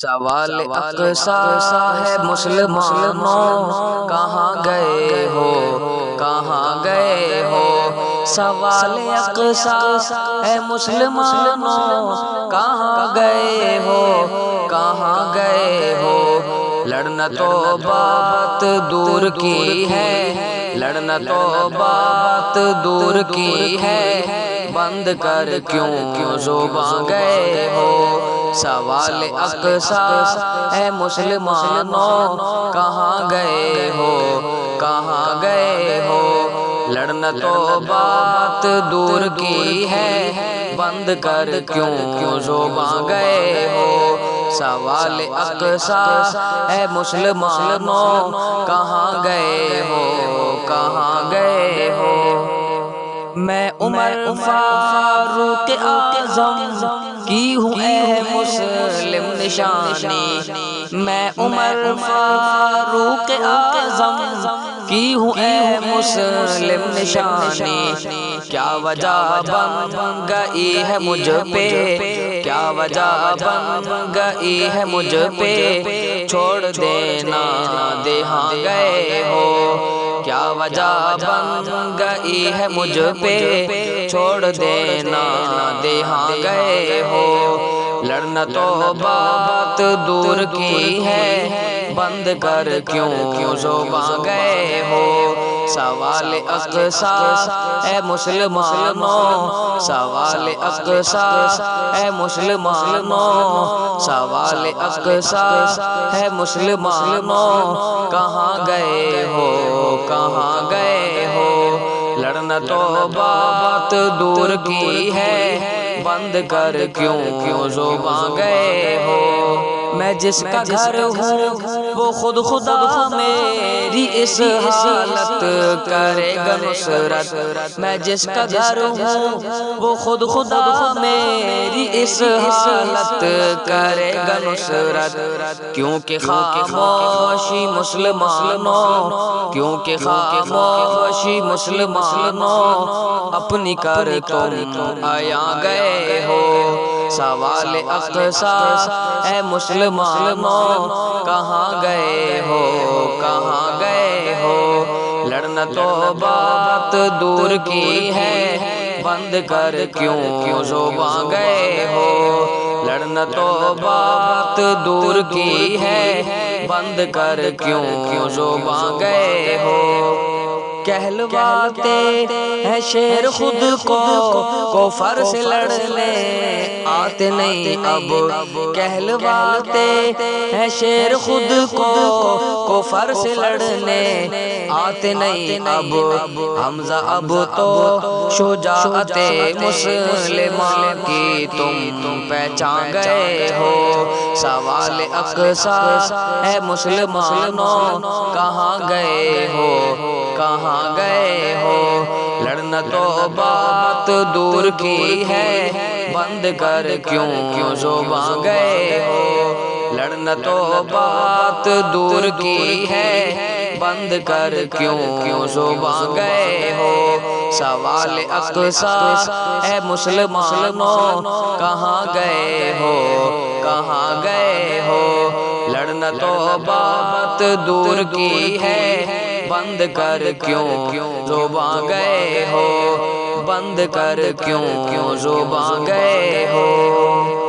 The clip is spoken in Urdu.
سوال اقصا ہے مسلمانوں، کہاں گئے ہو، کہاں گئے ہو۔ سوال اقصا ہے مسلمانوں، کہاں گئے ہو، کہاں گئے ہو۔ لڑنا تو بات دور کی ہے، لڑنا تو بات دور کی ہے، بند کر کیوں زباں گئے ہو۔ سوال اقصا ہے مسلمانوں، کہاں گئے ہو، کہاں گئے ہو۔ لڑنا تو بات دور کی ہے، بند کر کیوں زباں گئے ہو۔ سوال اقصا ہے مسلمانوں، کہاں گئے ہو، کہاں گئے ہو۔ میں عمر فاروق اعظم کی ہوں اے مسلم نشانی، میں عمر فاروق اعظم کی ہوں اے مسلم نشانی۔ کیا وجہ بن گئی ہے مجھ پہ، کیا وجہ بن گئی ہے مجھ پہ، چھوڑ دینا دہاں گئے ہو۔ کیا وجہ بن گئی ہے مجھ پہ، چھوڑ دینا دہاں گئے ہو۔ لڑنا تو بات دور کی ہے، بند کر کیوں زباں گئے ہو۔ سوال اقصا ہے مسلمانوں، سوال اقصا ہے مسلمانوں، سوال اقصا ہے مسلمانوں، کہاں گئے ہو، کہاں گئے ہو۔ لڑنا تو بات دور کی ہے، بند کر کیوں زباں گئے ہو۔ میں جس کا گھر ہوں وہ خود خدا میری اس حالت کرے گا نصرت، میں جس کا گھر ہوں وہ خود خدا میری اس حالت کرے گا نصرت۔ کیونکہ خاموشی مسلمانوں، کیونکہ خاموشی مسلمانوں، اپنی کر تم آیا گئے ہو۔ سوال اقصا ہے مسلمانوں، کہاں گئے ہو، کہاں گئے ہو۔ لڑنا تو بات دور کی ہے، بند کر کیوں زباں گئے ہو۔ لڑنا تو بات دور کی ہے، بند کر کیوں زباں گئے ہو۔ کہلواتے ہیں شیر خود کو کفر سے لڑنے آتے نہیں اب، کہلواتے ہیں شیر خود کو کفر سے لڑنے آتے نہیں اب۔ حمزہ اب تو شجاعت مسلمان کی تم پہچان گئے ہو۔ سوال اقصا ہے مسلمانوں، کہاں گئے ہو، کہاں گئے ہو۔ لڑنا تو بات دور کی ہے، بند کر کیوں زباں گئے ہو۔ لڑنا تو بات دور کی ہے، بند کر کیوں زباں گئے ہو۔ سوال اقصا ہے مسلمانوں، کہاں گئے ہو، کہاں گئے ہو۔ لڑنا تو بات دور کی ہے، بند کر کیوں زباں گئے ہو، بند کر کیوں زباں گئے ہو۔